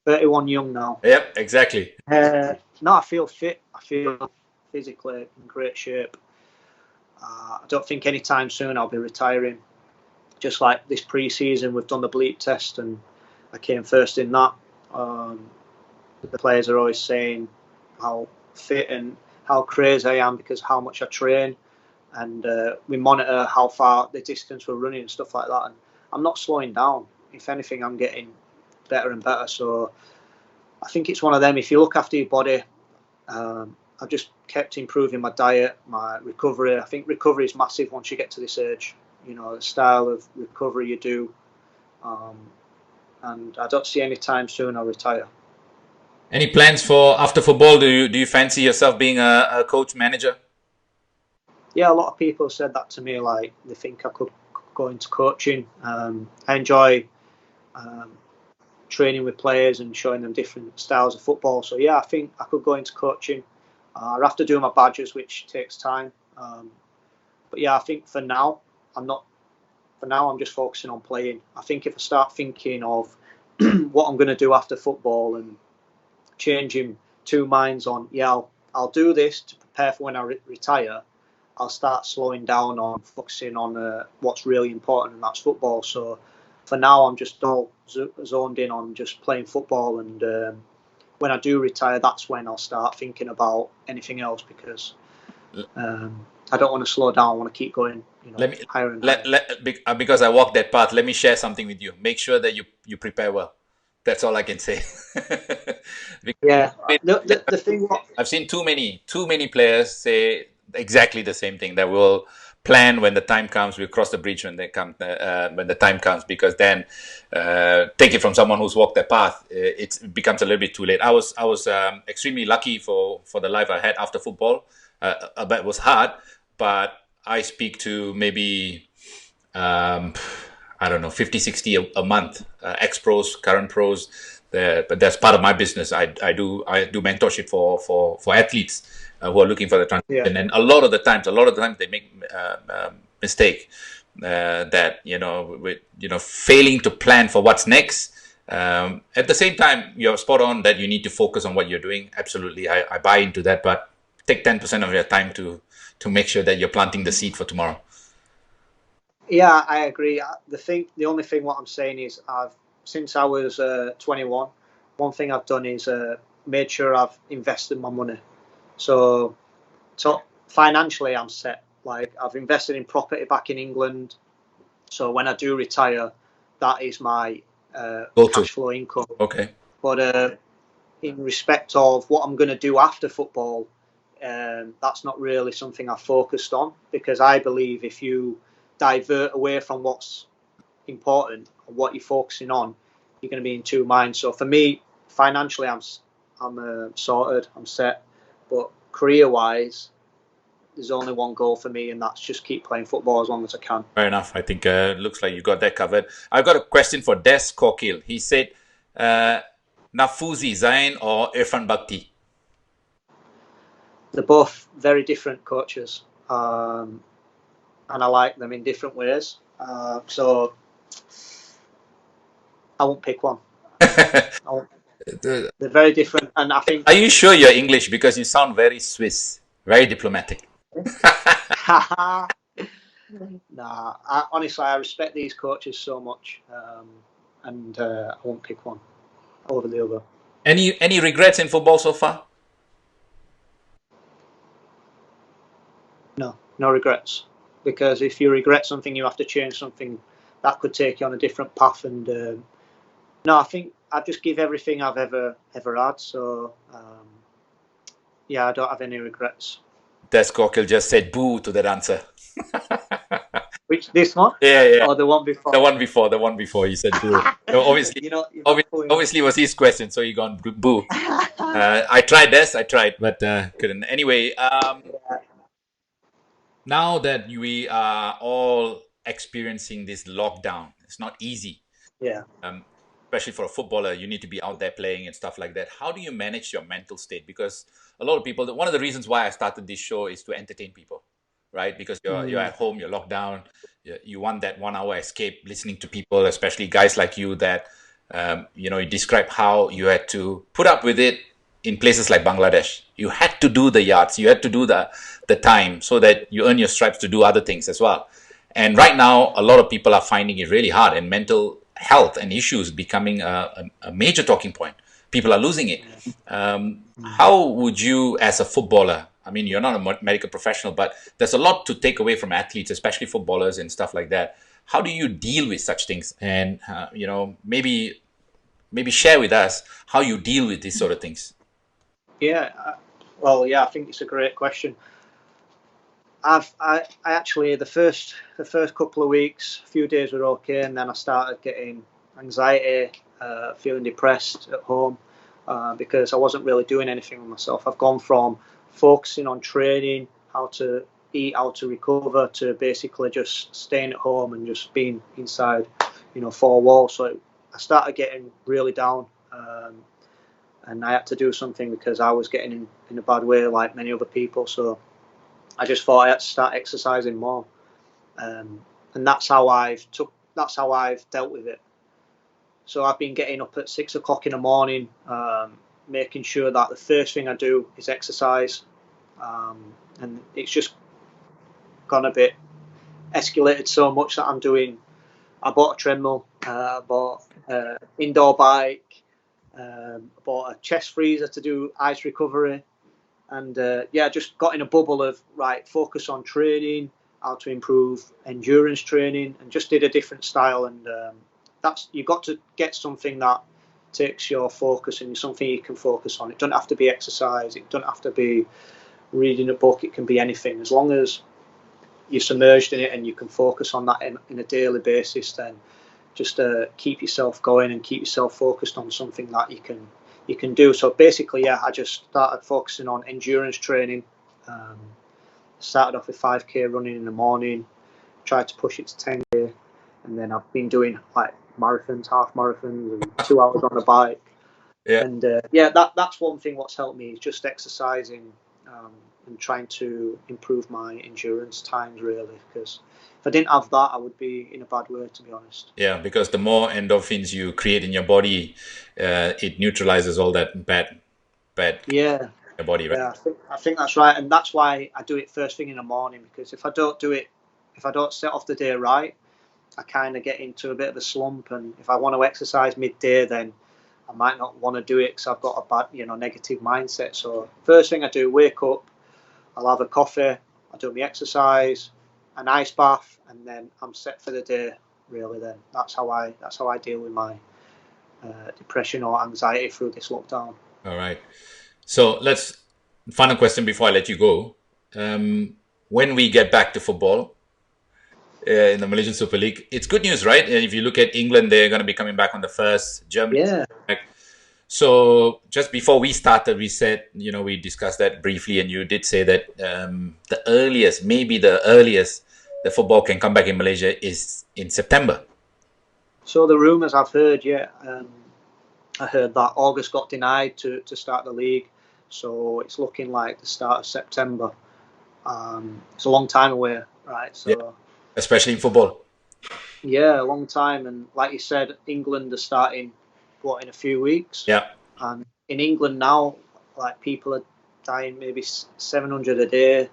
31 young now. Yep, exactly. No, I feel fit. I feel physically in great shape. I don't think anytime soon I'll be retiring. Just like this pre-season, we've done the bleep test and I came first in that. The players are always saying how fit and how crazy I am because how much I train, and we monitor how far the distance we're running and stuff like that. And I'm not slowing down. If anything, I'm getting better and better. So I think it's one of them. If you look after your body, I've just kept improving my diet, my recovery. I think recovery is massive once you get to this age. You know, the style of recovery you do. And I don't see any time soon I'll retire. Any plans for after football? Do you fancy yourself being a coach, manager? Yeah, a lot of people said that to me. Like, they think I could go into coaching. I enjoy training with players and showing them different styles of football. So yeah, I think I could go into coaching. I have to do my badges, which takes time. But yeah, I think for now, I'm just focusing on playing. I think if I start thinking of what I'm going to do after football and changing two minds on, I'll do this to prepare for when I retire, I'll start slowing down on focusing on what's really important, and that's football. So for now, I'm just all zoned in on just playing football, and when I do retire, that's when I'll start thinking about anything else, because I don't want to slow down. I want to keep going. Higher and higher. Because I walk that path, let me share something with you. Make sure that you prepare well. That's all I can say. Yeah. The thing. I've seen too many players say exactly the same thing. That we'll plan when the time comes. We'll cross the bridge when the time comes. Because then, take it from someone who's walked that path, it becomes a little bit too late. I was extremely lucky for the life I had after football. It was hard, but I speak to maybe 50, 60 a month, ex-pros, current pros. But that's part of my business. I do mentorship for athletes who are looking for the transition, and a lot of the times they make mistake that failing to plan for what's next. At the same time, you're spot on that you need to focus on what you're doing. Absolutely, I buy into that, but take 10% of your time to make sure that you're planting the seed for tomorrow. Yeah, I agree. The only thing what I'm saying is since I was 21, one thing I've done is made sure I've invested my money. So financially, I'm set. Like, I've invested in property back in England. So when I do retire, that is my cash flow income. Okay. But in respect of what I'm going to do after football, that's not really something I've focused on, because I believe if you divert away from what's important and what you're focusing on, you're going to be in two minds. So for me, financially, I'm sorted, I'm set. But career-wise, there's only one goal for me, and that's just keep playing football as long as I can. Fair enough. I think looks like you got that covered. I've got a question for Des Kokil. He said, Nafuzi Zain or Irfan Bhakti? They're both very different coaches, and I like them in different ways. So I won't pick one. They're very different, and I think. Are you sure you're English? Because you sound very Swiss, very diplomatic. Nah, honestly, I respect these coaches so much, and I won't pick one over the other. Any regrets in football so far? No regrets. Because if you regret something, you have to change something that could take you on a different path. And no, I think I just give everything I've ever had. So yeah, I don't have any regrets. Des Kokil just said boo to that answer. Which, this one? Yeah. Or the one before? The one before. He said boo. Obviously, obviously was his question, so he gone boo. I tried, but couldn't. Anyway, now that we are all experiencing this lockdown, it's not easy. Yeah. Especially for a footballer, you need to be out there playing and stuff like that. How do you manage your mental state? Because a lot of people, one of the reasons why I started this show is to entertain people, right? Because you're at home, you're locked down, you want that 1 hour escape, listening to people, especially guys like you that, you describe how you had to put up with it in places like Bangladesh. You had to do the yards, you had to do the time so that you earn your stripes to do other things as well. And right now, a lot of people are finding it really hard, and mental health and issues becoming a major talking point. People are losing it. How would you, as a footballer, I mean, you're not a medical professional, but there's a lot to take away from athletes, especially footballers and stuff like that. How do you deal with such things? And, maybe share with us how you deal with these sort of things. Yeah, I think it's a great question. I actually, the first couple of weeks, a few days were okay, and then I started getting anxiety, feeling depressed at home, because I wasn't really doing anything with myself. I've gone from focusing on training, how to eat, how to recover, to basically just staying at home and just being inside, four walls. So I started getting really down, and I had to do something because I was getting in a bad way like many other people. So I just thought I had to start exercising more, and that's how I've dealt with it. So I've been getting up at 6 o'clock in the morning, making sure that the first thing I do is exercise, and it's just gone a bit escalated so much that I bought a treadmill, I bought an indoor bike, I bought a chest freezer to do ice recovery. And just got in a bubble of focus on training, how to improve endurance training, and just did a different style. And you've got to get something that takes your focus and something you can focus on. It doesn't have to be exercise. It doesn't have to be reading a book. It can be anything. As long as you're submerged in it and you can focus on that in a daily basis, then just keep yourself going and keep yourself focused on something that you can do. So basically, I just started focusing on endurance training. Started off with 5k running in the morning, tried to push it to 10k, and then I've been doing marathons, half marathons, and 2 hours on the bike. Yeah. And that's one thing what's helped me is just exercising and trying to improve my endurance times, really, because if I didn't have that, I would be in a bad way, to be honest. Yeah, because the more endorphins you create in your body, it neutralizes all that bad in your body, right? Yeah, I think that's right, and that's why I do it first thing in the morning, because if I don't set off the day right, I kind of get into a bit of a slump, and if I want to exercise midday, then I might not want to do it because I've got a bad, negative mindset. So first thing I do, wake up, I'll have a coffee, I'll do my exercise, an ice bath, and then I'm set for the day. Really, then that's how I deal with my depression or anxiety through this lockdown. All right. So final question before I let you go. When we get back to football in the Malaysian Super League, it's good news, right? And if you look at England, they're going to be coming back on the 1st. Germany. Yeah. So just before we started, we said, we discussed that briefly, and you did say that the earliest the football can come back in Malaysia is in September. So the rumours I've heard, I heard that August got denied to start the league. So it's looking like the start of September. It's a long time away, right? So, yeah. Especially in football. Yeah, a long time. And like you said, England are starting, in a few weeks? Yeah. And in England now, like, people are dying maybe 700 a day,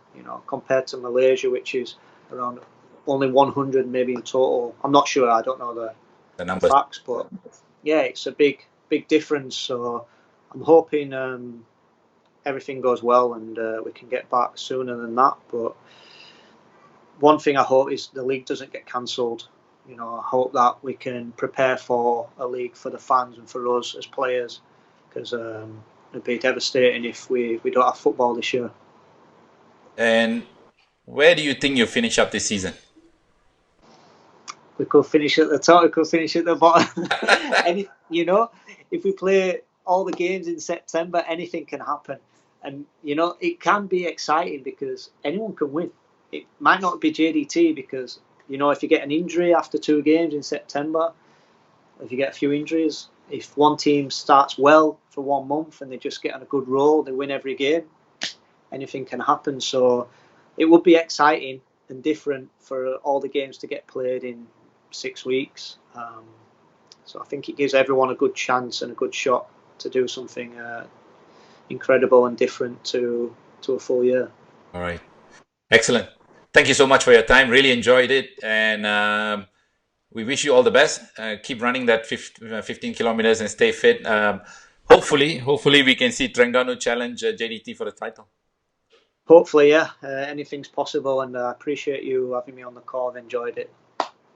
compared to Malaysia, which is around only 100 maybe in total. I'm not sure. I don't know the numbers. Facts, but yeah, it's a big difference. So I'm hoping everything goes well and we can get back sooner than that. But one thing I hope is the league doesn't get cancelled. I hope that we can prepare for a league for the fans and for us as players, because it'd be devastating if we don't have football this year. And where do you think you'll finish up this season? We could finish at the top, we could finish at the bottom. And, if we play all the games in September, anything can happen. And, it can be exciting because anyone can win. It might not be JDT because, if you get an injury after 2 games in September, if you get a few injuries, if one team starts well for 1 month and they just get on a good roll, they win every game, anything can happen. So it would be exciting and different for all the games to get played in 6 weeks. So I think it gives everyone a good chance and a good shot to do something incredible and different to a full year. All right. Excellent. Thank you so much for your time. Really enjoyed it. And we wish you all the best. Keep running that 15 kilometers and stay fit. Hopefully we can see Terengganu challenge JDT for the title. Hopefully, yeah. Anything's possible. And I appreciate you having me on the call. I've enjoyed it.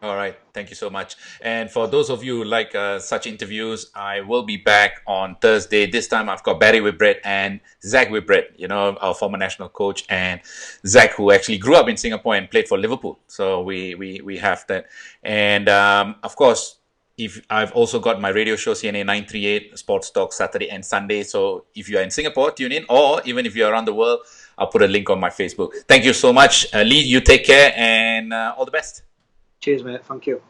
All right. Thank you so much. And for those of you who like such interviews, I will be back on Thursday. This time I've got Barry Whitbread and Zach Whitbread, our former national coach, and Zach, who actually grew up in Singapore and played for Liverpool. So we have that. And of course, I've also got my radio show, CNA 938, Sports Talk, Saturday and Sunday. So if you're in Singapore, tune in. Or even if you're around the world, I'll put a link on my Facebook. Thank you so much. Lee, you take care and all the best. Cheers, mate. Thank you.